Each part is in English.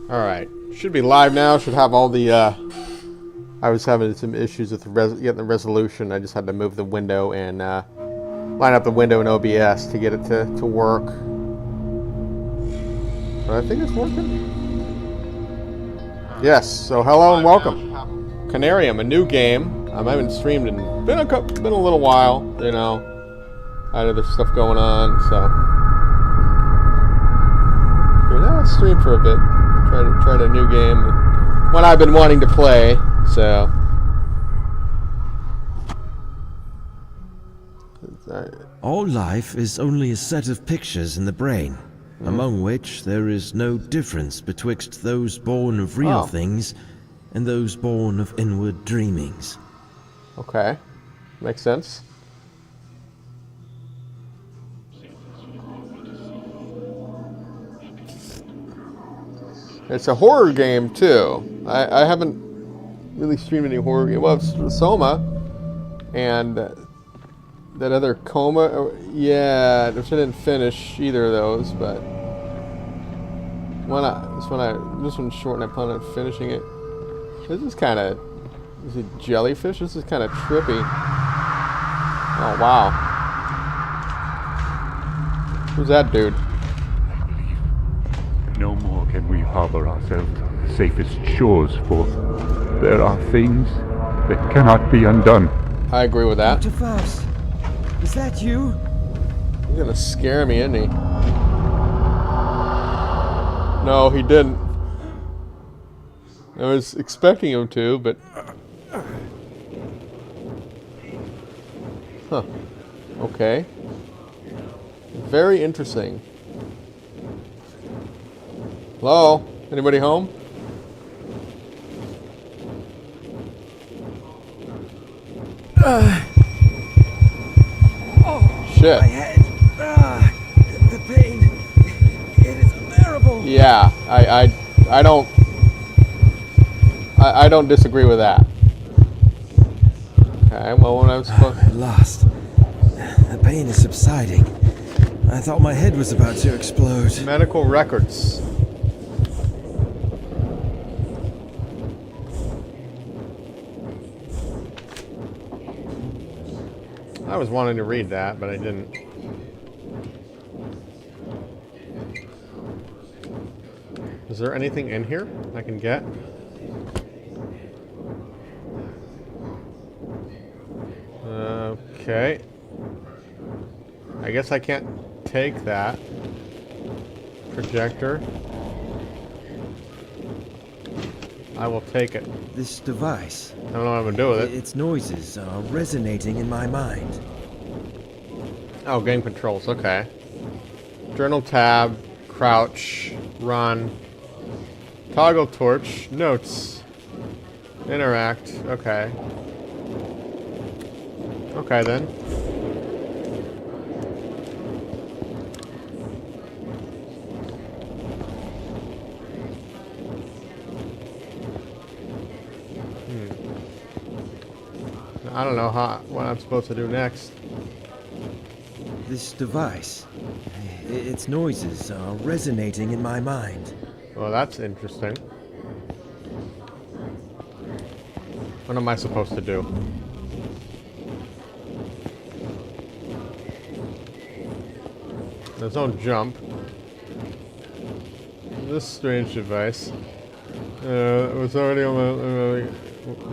Alright. Should be live now. Should have all the, I was having some issues with getting the resolution. I just had to move the window and, line up the window in OBS to get it to work. But I think it's working. Yes, so hello and welcome. Conarium, a new game. I haven't streamed in been a little while, you know. I had other stuff going on, so I'll stream for a bit. Try a new game. One I've been wanting to play, so all life is only a set of pictures in the brain, among which there is no difference betwixt those born of real things and those born of inward dreamings. Okay. Makes sense. It's a horror game, too. I haven't really streamed any horror game. Well, it's Soma. And that other Coma. Yeah, which I didn't finish either of those, but this one's short and I plan on finishing it. This is kind of... Is it jellyfish? This is kind of trippy. Oh, wow. Who's that dude? No more can we harbor ourselves on the safest shores, for there are things that cannot be undone. I agree with that. Dr. Faust, is that you? He's gonna scare me, isn't he? No, he didn't. I was expecting him to, but... Huh. Okay. Very interesting. Hello? Anybody home? Shit. My head. The pain. It is unbearable. Yeah, I don't disagree with that. Okay, well, when I was supposed... At last. The pain is subsiding. I thought my head was about to explode. Medical records. I was wanting to read that, but I didn't. Is there anything in here I can get? Okay. I guess I can't take that. Projector. I will take it. This device. I don't know what I'm gonna do with it. Its noises are resonating in my mind. Oh, game controls, okay. Journal tab, crouch, run, toggle torch, notes, interact, okay. Okay then. I don't know what I'm supposed to do next. This device. Its noises are resonating in my mind. Well, that's interesting. What am I supposed to do? There's no jump. This strange device. It was already on my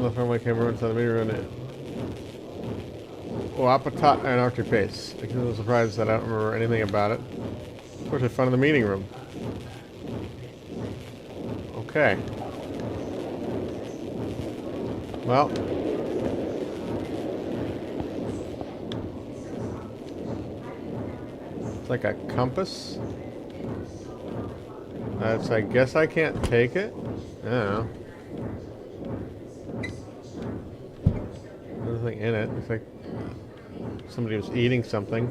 left on my camera inside the meter on it. Oh, Apatat and Arctic Base. I'm a little surprised that I don't remember anything about it. Of course, I found in the meeting room. Okay. Well. It's like a compass. I guess I can't take it. I don't know. There's nothing in it. It's like somebody was eating something.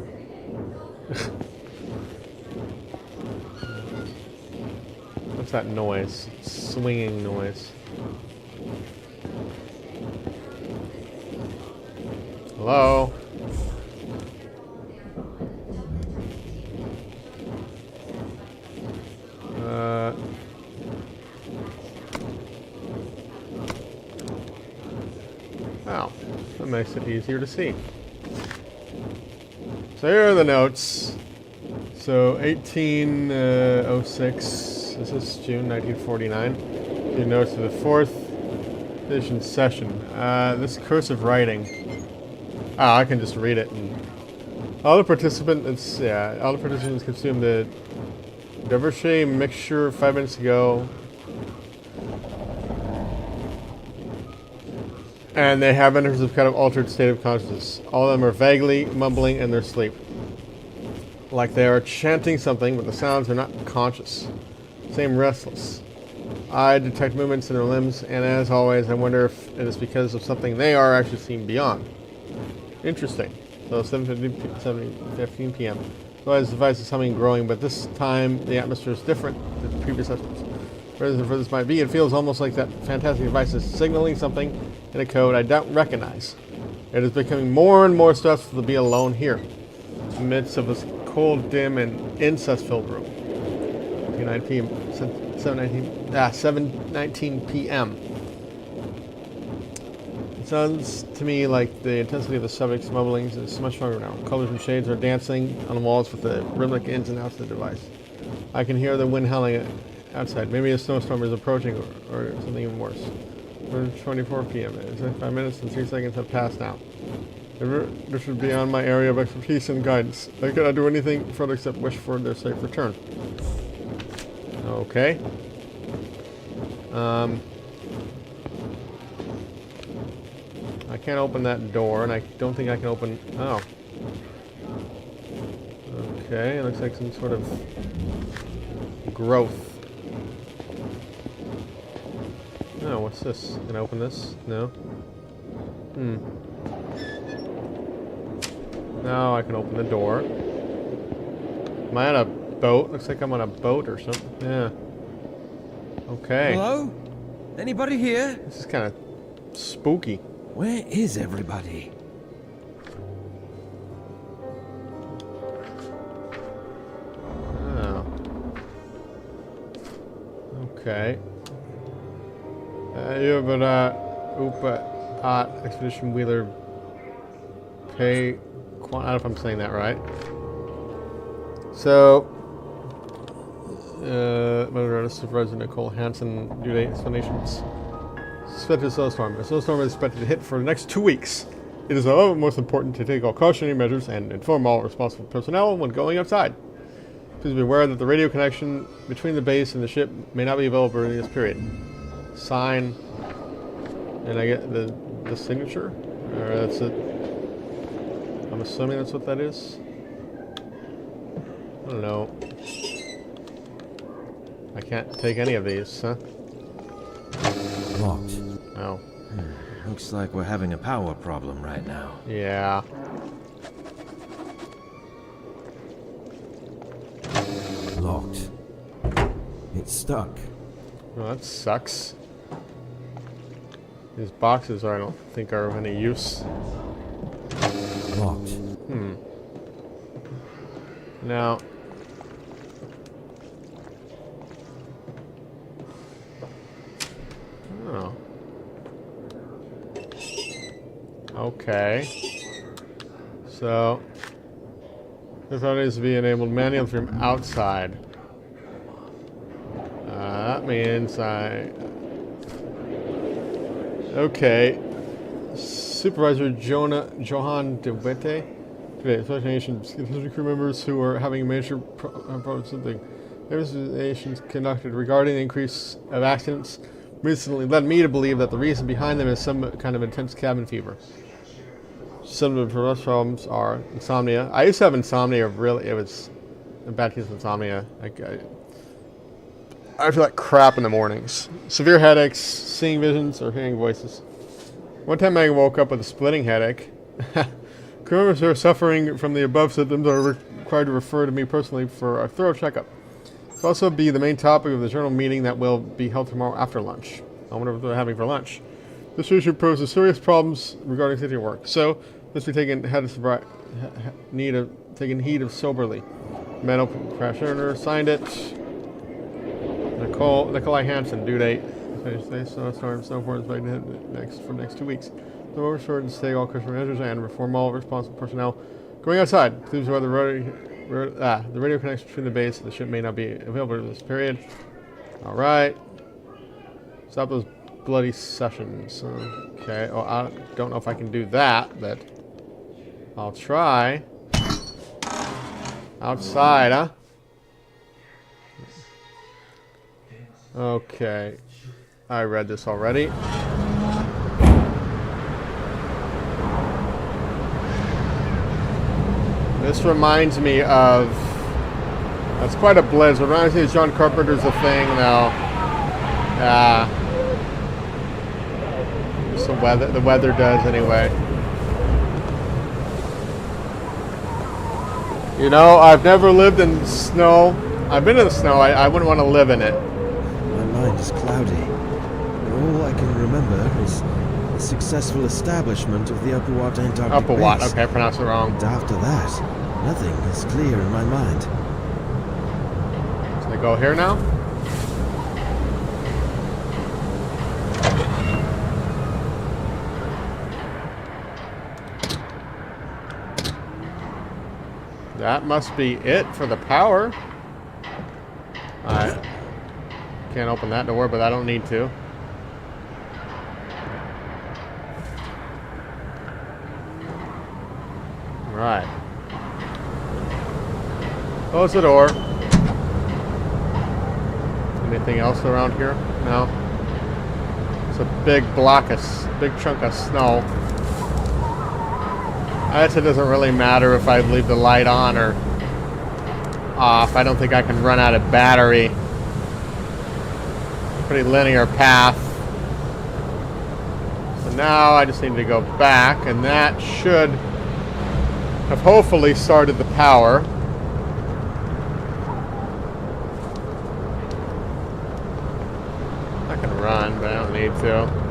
What's that noise? Swinging noise. Hello? Oh, that makes it easier to see. So here are the notes. So 1806, this is June 1949. The notes of the 4th edition session. This cursive writing. Ah, I can just read it. And all the participants consumed the Dervishe mixture 5 minutes ago. And they have enters of kind of altered state of consciousness. All of them are vaguely mumbling in their sleep. Like they are chanting something, but the sounds are not conscious. Seem restless. I detect movements in their limbs, and as always, I wonder if it is because of something they are actually seeing beyond. Interesting. So 7:15 p.m. Otherwise, the device is humming and growing, but this time the atmosphere is different than previous sessions. Whatever this might be, it feels almost like that fantastic device is signaling something in a code I don't recognize. It is becoming more and more stressful to be alone here, in the midst of this cold, dim, and incest-filled room. 9 p.m. 7:19 p.m. It sounds to me like the intensity of the subject's mumblings is much stronger now. Colors and shades are dancing on the walls with the rhythmic ins and outs of the device. I can hear the wind howling outside. Maybe a snowstorm is approaching, or something even worse. 24 p.m. It's like 5 minutes and 3 seconds have passed now. This would be on my area of expertise and guidance. I cannot do anything further except wish for their safe return. Okay. I can't open that door, and I don't think I can open... Oh. Okay, it looks like some sort of growth. Oh, what's this? Can I open this? No? Now I can open the door. Am I on a boat? Looks like I'm on a boat or something. Yeah. Okay. Hello? Anybody here? This is kind of spooky. Where is everybody? Oh. Okay. You have Expedition Wheeler Pay. I don't know if I'm saying that right. So, Supervisor Nicole Hansen, due date explanations. Suspected snowstorm. A snowstorm is expected to hit for the next 2 weeks. It is of most important to take all cautionary measures and inform all responsible personnel when going outside. Please be aware that the radio connection between the base and the ship may not be available during this period. Sign, and I get the signature, or that's it. I'm assuming that's what that is. I don't know. I can't take any of these, huh? Locked. Oh. Looks like we're having a power problem right now. Yeah. Locked. It's stuck. Well, that sucks. These boxes I don't think are of any use. Locked. Now... Oh. Okay. So... this needs to be enabled manually from outside. That means I... Okay. Supervisor Johan DeWitte. Today, Association's crew members who are having major problems. Something. Investigations conducted regarding the increase of accidents recently led me to believe that the reason behind them is some kind of intense cabin fever. Some of the problems are insomnia. I used to have insomnia. Really, it was a bad case of insomnia. I feel like crap in the mornings. Severe headaches, seeing visions, or hearing voices. One time I woke up with a splitting headache. Crew members who are suffering from the above symptoms are required to refer to me personally for a thorough checkup. This will also be the main topic of the journal meeting that will be held tomorrow after lunch. I wonder what they're having for lunch. This issue poses serious problems regarding safety at work, so this will be taken heed of soberly. Mental crash earner signed it. Nikolai Hansen, due date. Snowstorm, snowforms next 2 weeks. The overshort and stay all customer measures and reform all responsible personnel. Going outside. Clues why the radio connection between the base and the ship may not be available in this period. Alright. Stop those bloody sessions. Okay. Oh, I don't know if I can do that, but I'll try. Outside, huh? Okay. I read this already. This reminds me of... That's quite a blizzard. Reminds me of John Carpenter's The Thing, though. Just the weather does, anyway. You know, I've never lived in snow. I've been in the snow. I wouldn't want to live in it. My mind is cloudy. All I can remember is the successful establishment of the Upper Watt Antarctic Upper Watt, base. okay, I pronounced it wrong. And after that, nothing is clear in my mind. Can I go here now? That must be it for the power. Alright. Can't open that door, but I don't need to. Right. Close the door. Anything else around here? No. It's a big big chunk of snow. I guess it doesn't really matter if I leave the light on or off. I don't think I can run out of battery. Pretty linear path. So now I just need to go back, and that should have hopefully started the power. I can run, but I don't need to.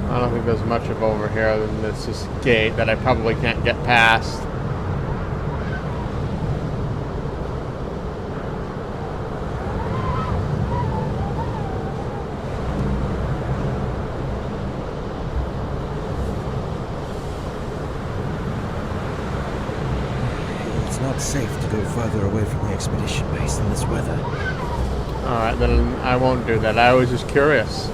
I don't think there's much of over here than this gate that I probably can't get past. It's not safe to go further away from the expedition base in this weather. Alright, then I won't do that. I was just curious.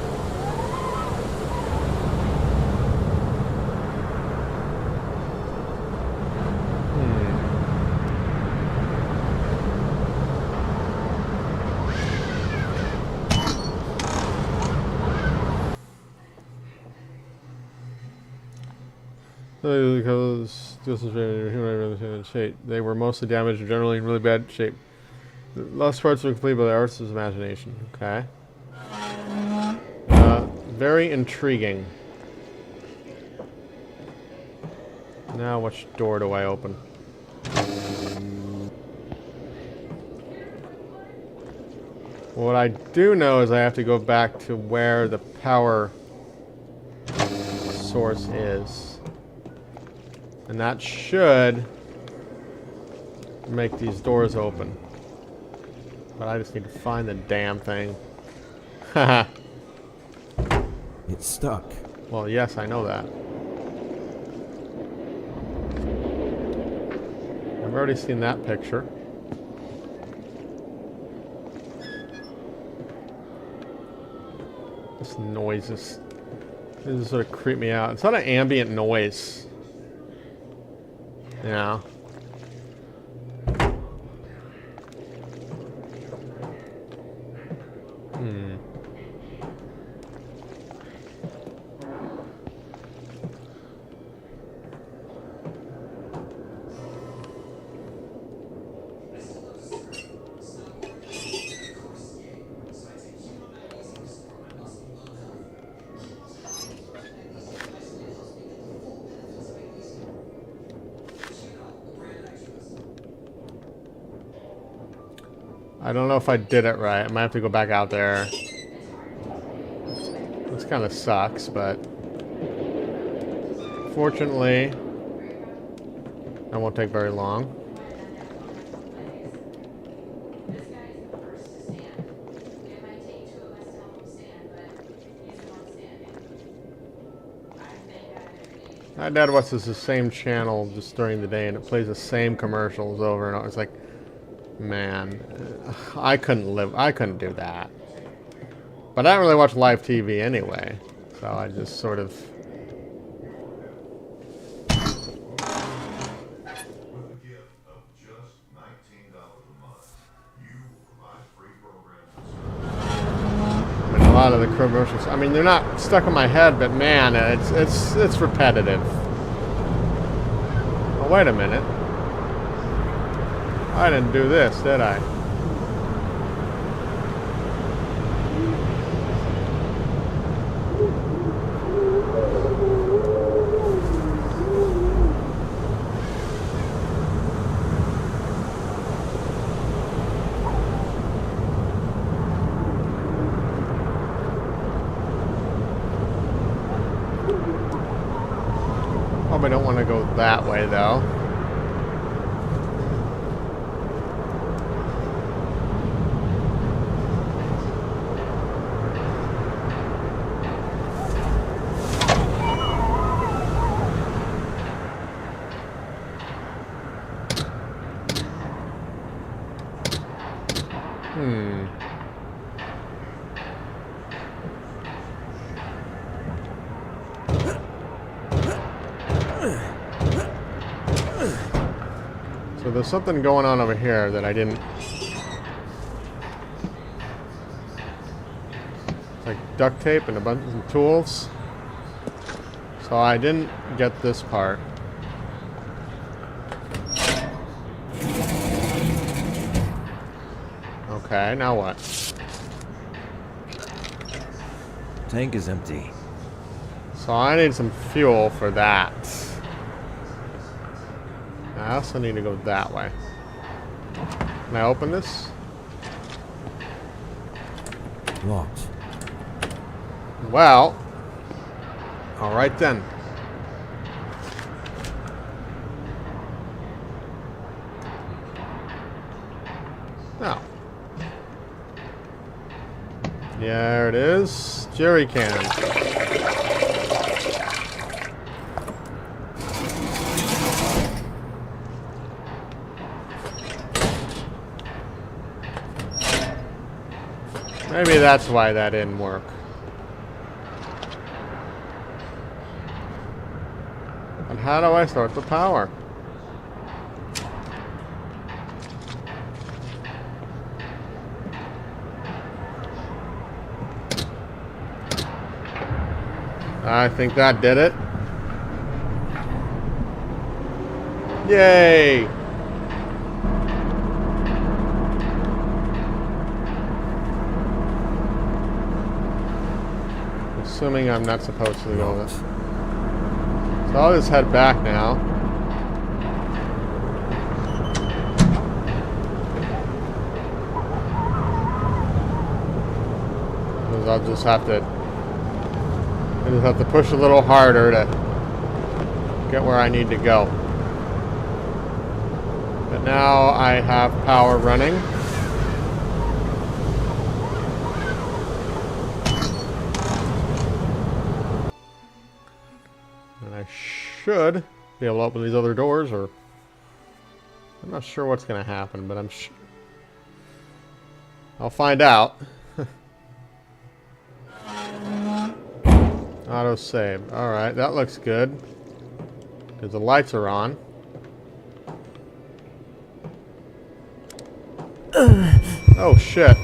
Because they were mostly damaged and generally in really bad shape. The lost parts were complete by the artist's imagination. Okay. Very intriguing. Now which door do I open? What I do know is I have to go back to where the power source is. And that should make these doors open. But I just need to find the damn thing. Haha. It's stuck. Well, yes, I know that. I've already seen that picture. This noise is... This is sort of creep me out. It's not an ambient noise. Yeah. I don't know if I did it right. I might have to go back out there. This kind of sucks, but fortunately, that won't take very long. My dad watches the same channel just during the day, and it plays the same commercials over and over. It's like, man, I couldn't do that. But I don't really watch live TV anyway, so I just sort of... I mean, a lot of the commercials, I mean, they're not stuck in my head, but man, it's repetitive. Oh, wait a minute. I didn't do this, did I? Probably don't want to go that way, though. So there's something going on over here that I didn't... It's like duct tape and a bunch of tools. So I didn't get this part. Okay, now what? Tank is empty. So I need some fuel for that. I also need to go that way. Can I open this? Locked. Well, alright then. Now. There it is. Jerry can. Maybe that's why that didn't work. And how do I start the power? I think that did it. Yay! Assuming I'm not supposed to go this. So I'll just head back now. Because I'll just have to push a little harder to get where I need to go. But now I have power running. Should be able to open these other doors, or I'm not sure what's going to happen, but I'll find out. Auto save. All right, that looks good because the lights are on. Oh shit.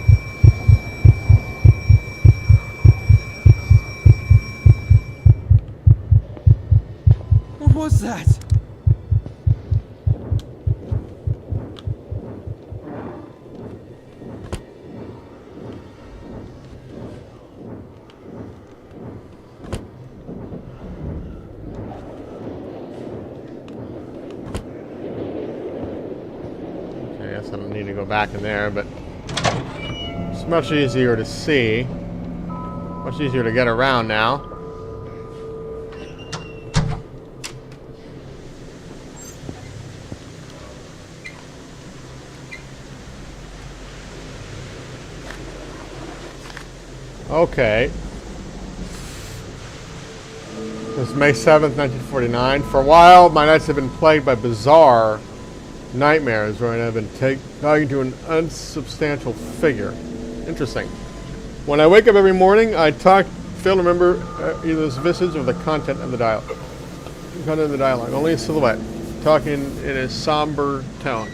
What was that? Okay, I guess I don't need to go back in there, but it's much easier to see. Much easier to get around now. Okay. It's May 7th, 1949. For a while, my nights have been plagued by bizarre nightmares wherein I've been talking to an unsubstantial figure. Interesting. When I wake up every morning, I fail to remember either this visage or the content of the dialogue. Only a silhouette, talking in a somber tone.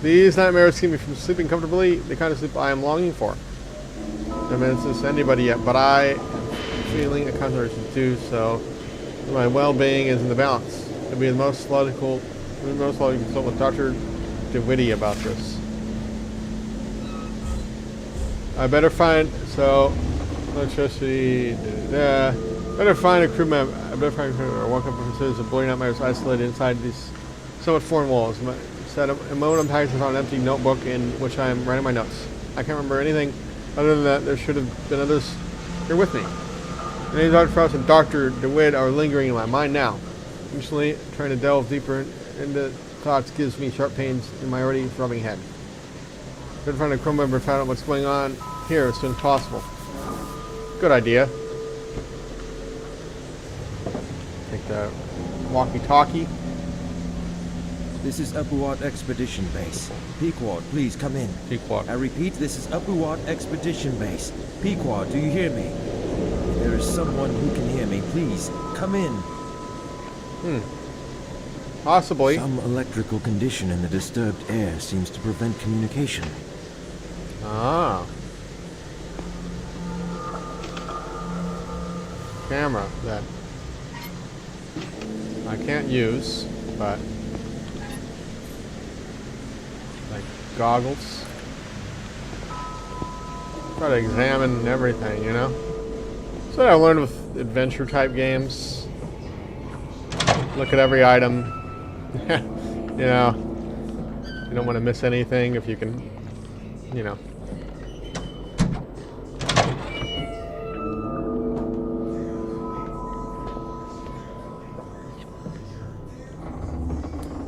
These nightmares keep me from sleeping comfortably, the kind of sleep I am longing for. I haven't mentioned this to anybody yet, but I am feeling a concentration to do so. My well-being is in the balance. It would be the most logical to consult with Dr. DeWitty about this. I better find electricity. Better find a crew member. I better find a crew member. Walk up with considers of blowing nightmares isolated inside these somewhat foreign walls. A moment unpacked, I found an empty notebook in which I am writing my notes. I can't remember anything other than that there should have been others here with me. The names Dr. Frost and Dr. DeWitt are lingering in my mind now. Eventually, trying to delve deeper into thoughts gives me sharp pains in my already throbbing head. Better find a crew member and find out what's going on here as soon as possible. Good idea. Take the walkie-talkie. This is Upward Expedition Base. Pequod, please come in. Pequod. I repeat, this is Upward Expedition Base. Pequod, do you hear me? If there is someone who can hear me, please, come in. Possibly. Some electrical condition in the disturbed air seems to prevent communication. Ah. Camera that I can't use, but like goggles. Try to examine everything, you know? That's what I learned with adventure type games. Look at every item. You know, you don't want to miss anything if you can, you know.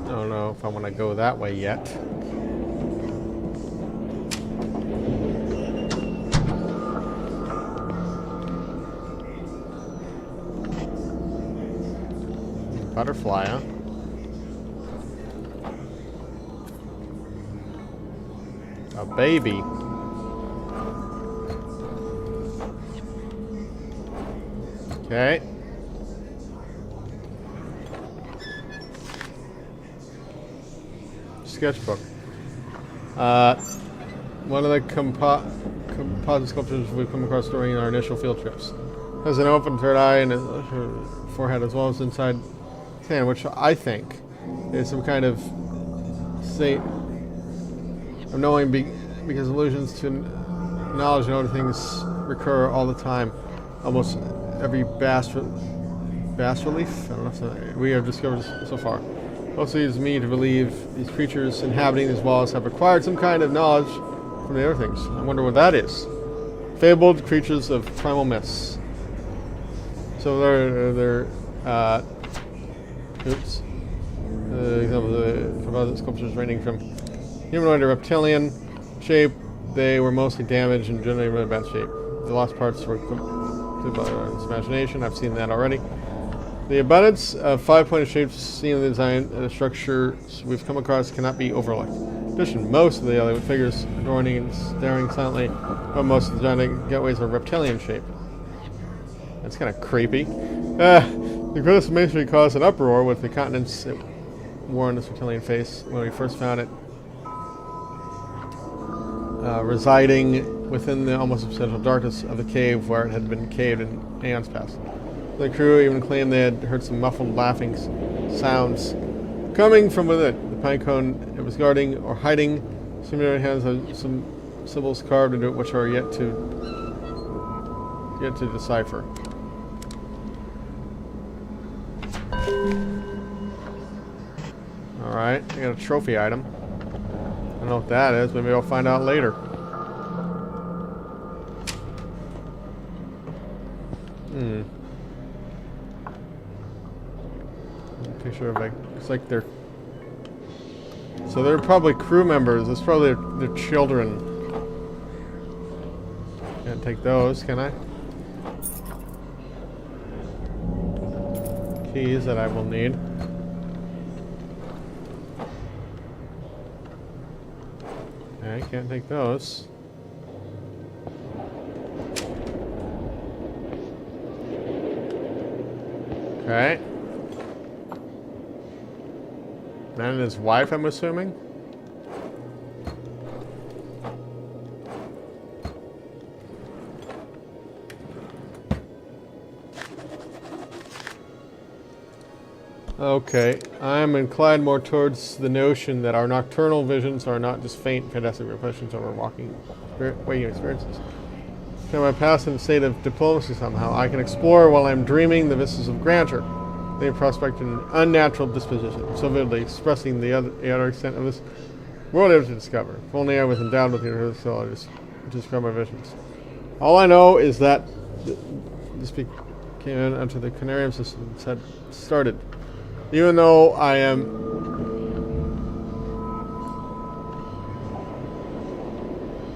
I don't know if I want to go that way yet. Butterfly, huh? A baby. Okay. Sketchbook. One of the composite sculptures we've come across during our initial field trips. Has an open third eye and a forehead as well as inside hand, which I think is some kind of state of knowing because allusions to knowledge and other things recur all the time. Almost every bas relief, I don't know if so, we have discovered so far. Also leads me to believe these creatures inhabiting these walls have acquired some kind of knowledge from the other things. I wonder what that is. Fabled creatures of primal myths. So they're example of the composite sculptures ranging from humanoid to reptilian shape. They were mostly damaged and generally in really bad shape. The lost parts were completely by our imagination. I've seen that already. The abundance of five-pointed shapes seen in the design and the structures we've come across cannot be overlooked. In addition, most of the other figures adorning and staring silently, but most of the giant gateways are reptilian shape. That's kind of creepy. The greatest mystery caused an uproar with the countenance it wore on this reptilian face when we first found it, residing within the almost substantial darkness of the cave where it had been caved in aeons past. The crew even claimed they had heard some muffled laughing sounds coming from within. The pine cone it was guarding or hiding seemed in hands have some symbols carved into it which are yet to decipher. Alright, I got a trophy item. I don't know what that is, maybe I'll find out later. Picture of like, it's like they're... So they're probably crew members, it's probably their children. Can't take those, can I? keys that I will need. Okay, can't take those. Okay. And his wife, I'm assuming? Okay, I'm inclined more towards the notion that our nocturnal visions are not just faint, fantastic reflections of our waking experiences. In my past in a state of diplomacy somehow, I can explore while I'm dreaming the vistas of grandeur. They prospect an unnatural disposition, so vividly expressing the utter extent of this world I have to discover. If only I was endowed with the universal ability to describe my visions. All I know is that this came in after the Conarium system had started. Even though I am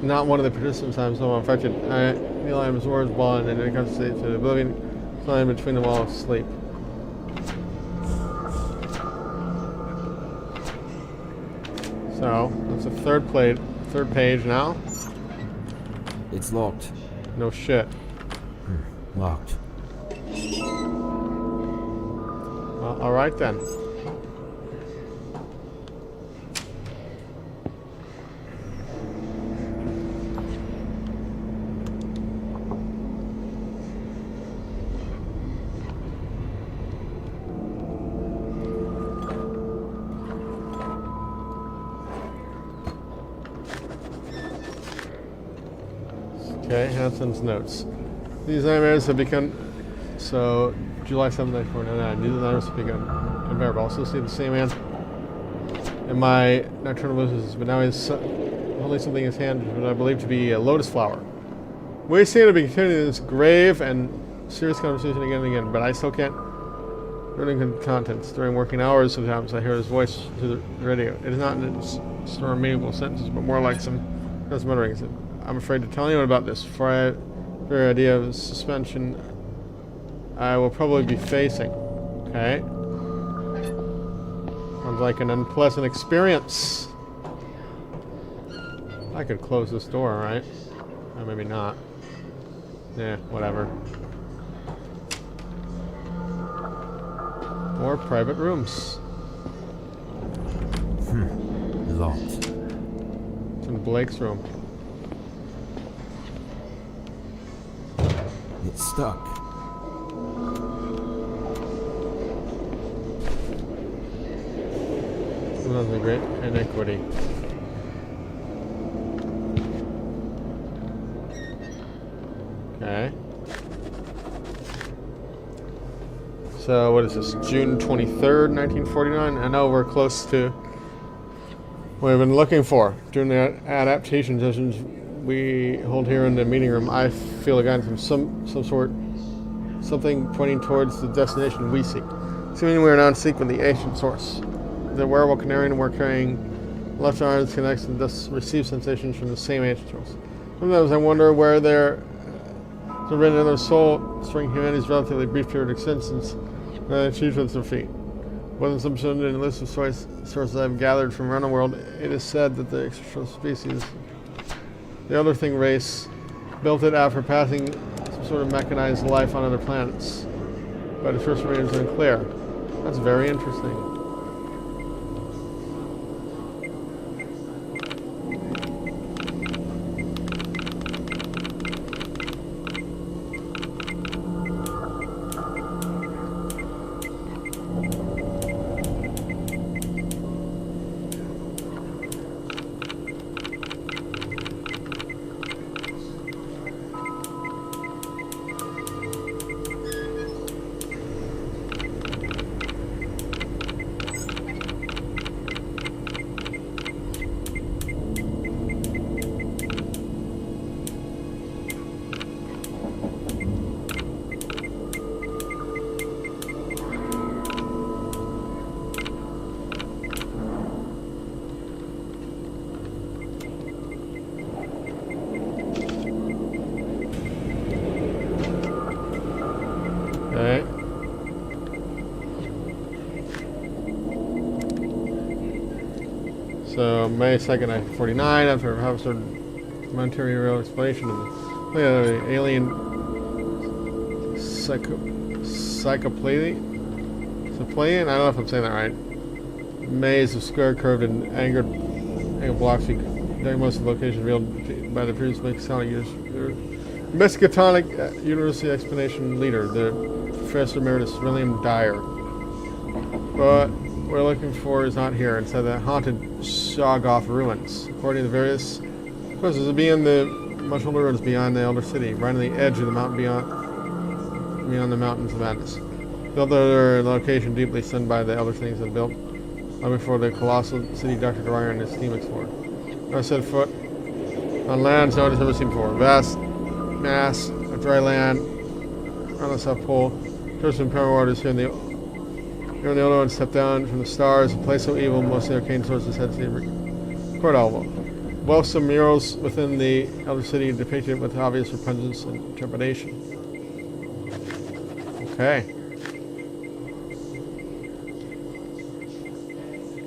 not one of the participants, I'm so affected. I feel I am as words bond and it comes to the oblivion lying between the wall of sleep. So, that's the third page now. It's locked. No shit. Locked. Well, alright then. Okay, Hanson's notes. These nightmares have become so July 7th, 1949. These nightmares have become unbearable. Also see the same man in my nocturnal visions, but now he's holding something in his hand that I believe to be a lotus flower. We seem to be continuing this grave and serious conversation again and again, but I still can't read the contents. During working hours, sometimes I hear his voice through the radio. It is not in store of meaningful sentences, but more like some mutterings. I'm afraid to tell anyone about this, for I have a very idea of suspension I will probably be facing. Okay. Sounds like an unpleasant experience. I could close this door, right? Or maybe not. Yeah, whatever. More private rooms. Locked. It's in Blake's room. It's stuck. Another great iniquity. Okay. So, what is this? June 23rd, 1949? I know we're close to what we've been looking for. During the adaptation sessions we hold here in the meeting room, I feel a guidance from some sort, something pointing towards the destination we seek. Assuming we are now seeking the ancient source. The wearable Conarium we're carrying left arms connects and thus receive sensations from the same ancient source. Sometimes I wonder where there has been another soul during humanity's relatively brief period of existence that achieved with their feet. Within some certain list of sources I've gathered from around the world, it is said that the extraterrestrial species, the other thing race, built it after passing some sort of mechanized life on other planets. But its first remains unclear. That's very interesting. So May 2nd, 1949, after a Harvard monetary real explanation of the alien psychoplane. I don't know if I'm saying that right. Maze of square, curved, and angled blocks during most of the locations revealed by the previous Masonic Miskatonic University explanation leader, the Professor Emeritus William Dyer. But what we're looking for is not here. Instead, the haunted Shoggoth ruins. According to various sources, it being the much older roads beyond the Elder City, right on the edge of the mountain beyond the mountains of madness. Built at their location deeply stunned by the Elder Things that built long before the colossal city Dr. Dwyer and his team explored. I set foot on lands no one has ever seen before. Vast mass of dry land around the South Pole. Joseph and power waters here in the older one stepped down from the stars, a place so evil most of the arcane sources had seen record all Some murals within the Elder City depicted with obvious repugnance and trepidation. Okay.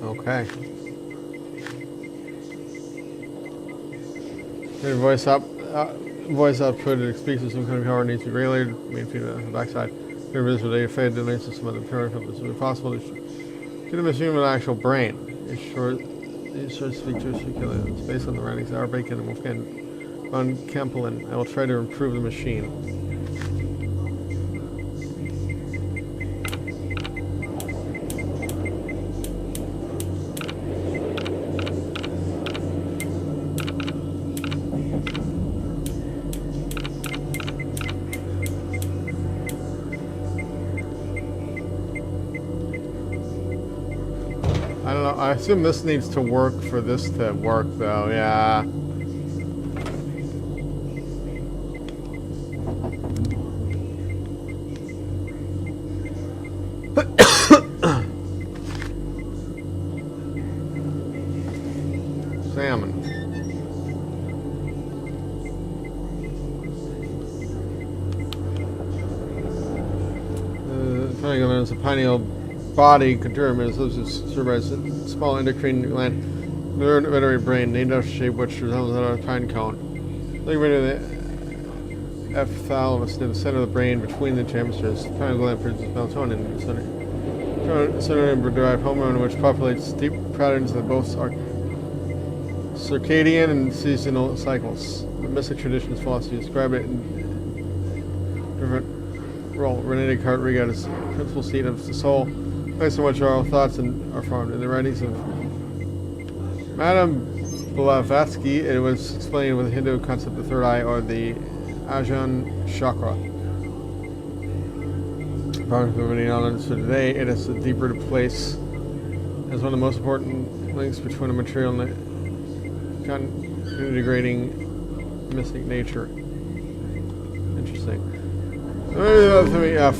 Okay. Voice output and speaks of some kind of power needs to be regulated. Main feed on the backside. Rivers were fed to links to some other power filters. It would be possible to get a machine with an actual brain. These short features it's based on the writings of our Bacon and Wolfgang von Kempelen. I will try to improve the machine. I don't know. I assume this needs to work for this to work, though. Yeah. Salmon. There's a pineal body, Conarium, is served by a small endocrine gland, veterinary brain, named after shape which resembles that of a pine cone. Looking right at the epithalamus near the center of the brain between the two hemispheres, the pineal gland produces melatonin in the center. Derived hormone which populates deep patterns that both are circadian and seasonal cycles. The mystic traditions philosophy describe it in different role. René Descartes regarded as principal seat of the soul, place in which our thoughts are formed. In the writings of Madame Blavatsky, it was explained with the Hindu concept of the third eye, or the Ajna chakra. Apart from any knowledge for today, it is a deeper place as one of the most important links between a material and the integrating mystic nature. Interesting.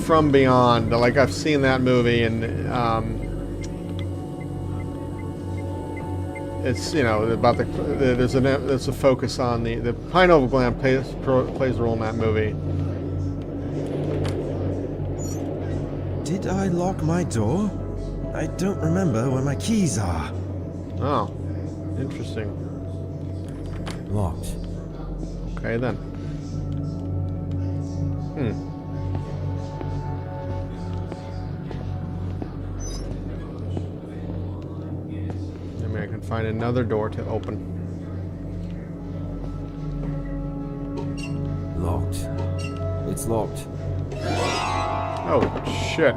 From Beyond, like I've seen that movie, and it's about there's a focus on the pineal gland plays a role in that movie. Did I lock my door? I don't remember where my keys are. Oh, interesting. Locked. Okay then. Maybe I can find another door to open. Locked. It's locked. Oh, shit.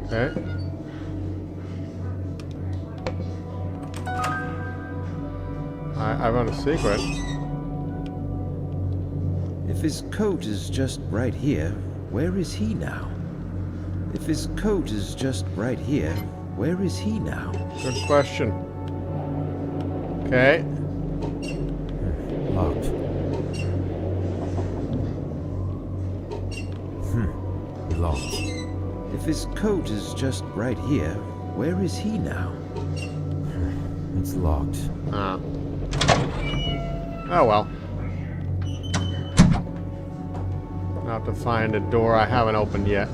Okay. I found a secret. If his coat is just right here, where is he now? If his coat is just right here, where is he now? Good question. Okay. Locked. Locked. If his coat is just right here, where is he now? It's locked. Oh well. I'll have to find a door I haven't opened yet.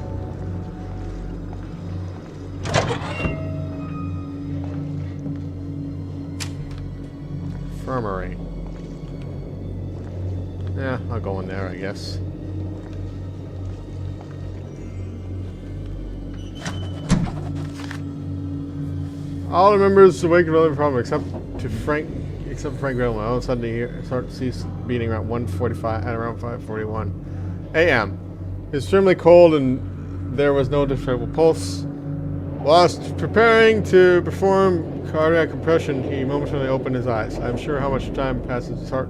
Infirmary. Yeah, I'll go in there, I guess. All the members awake with other problem except Frank Grillman. All of a sudden he start to cease beating around 1:45 at around 5:41 a.m. It's extremely cold and there was no discernible pulse. Whilst preparing to perform cardiac compression, he momentarily opened his eyes. I'm sure how much time passes his heart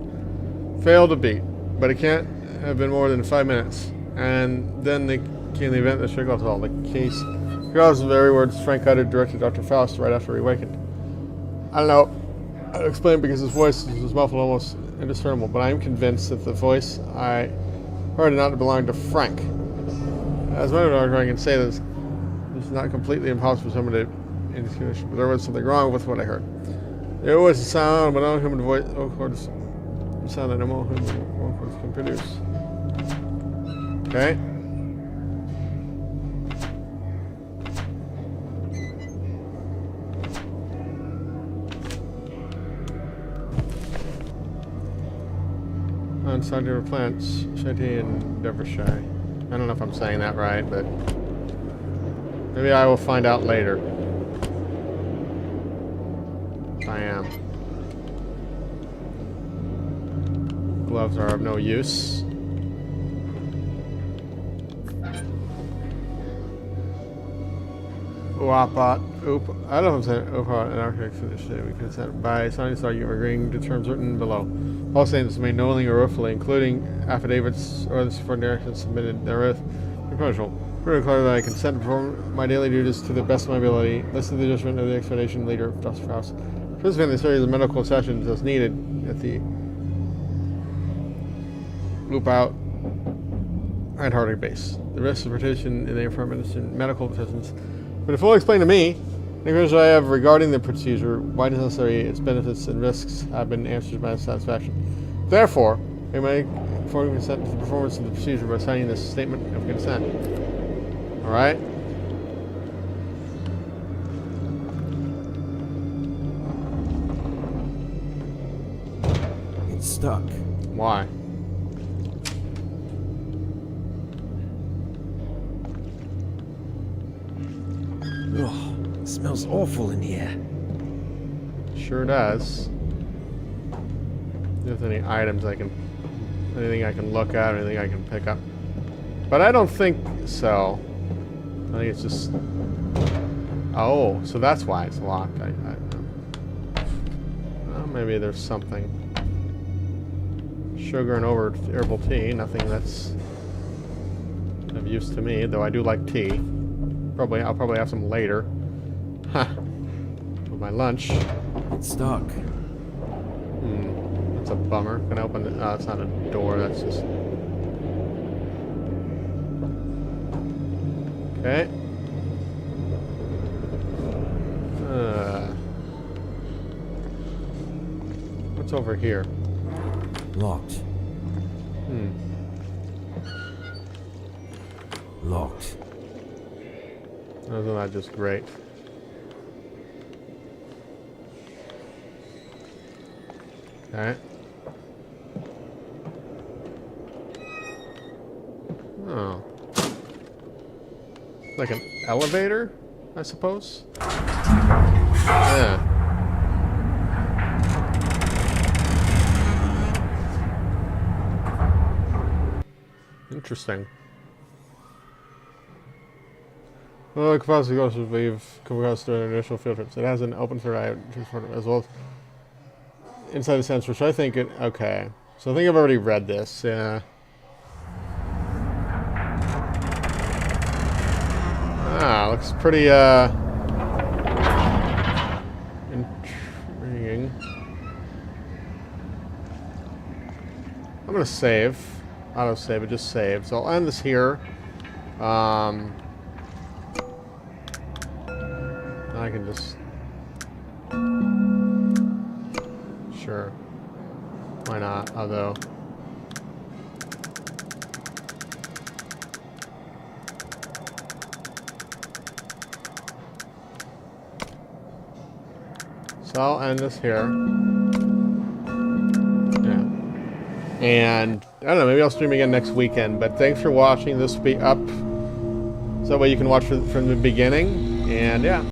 failed to beat, but it can't have been more than 5 minutes. And then came the event that shook off all. The case. Because of the very words Frank uttered directed Dr. Faust right after he awakened. I don't know. I'll explain because his voice was muffled, almost indiscernible, but I am convinced that the voice I heard did not belong to Frank. As a matter of fact, I can say this is not completely impossible for someone to in this condition, but there was something wrong with what I heard. There was a sound, but no human voice, a sound that no human voice can produce. Okay. On cellular plants, Shady and Devonshire. I don't know if I'm saying that right, but maybe I will find out later. If I am. Gloves are of no use. Uapat. I don't know if I'm saying Uapat and architects for this shit. We consent by signing this argument agreeing to terms written below. All statements made knowingly or willfully, including affidavits or the subordinations submitted therewith, proposal. Further declare that I consent to perform my daily duties to the best of my ability. Listen to the judgment of the expedition leader, Dr. Faust. Participate in the series of medical sessions as needed at the Lookout and Harder base. The rest of the participation in the information medical decisions. But if fully explained to me, the questions I have regarding the procedure, why it is necessary, its benefits and risks have been answered to my satisfaction. Therefore, I may inform consent to the performance of the procedure by signing this statement of consent. Alright? It's stuck. Why? Ugh, it smells awful in here. Sure does. If there's any items anything I can look at, anything I can pick up. But I don't think so. I think it's just... Oh, so that's why it's locked. Well, maybe there's something. Sugar and herbal tea, nothing that's of use to me, though I do like tea. I'll probably have some later. Huh. For my lunch. It's stuck. That's a bummer. Can I open it? Oh, it's not a door, that's just... Okay. What's over here? Locked. Locked. Isn't that just great? Okay. Oh. Like an elevator, I suppose? Yeah. Interesting. Well, the capacity goes to leave come across during initial field trips. It has an open for as well as inside the sense, which I think it... Okay. So I think I've already read this, yeah. Ah, looks pretty, intriguing. I'm gonna save. Auto-save it, just save. So I'll end this here. I can just... Sure. Why not? Although... So I'll end this here. And I don't know, maybe I'll stream again next weekend. But thanks for watching. This will be up so that way you can watch from the beginning. And yeah.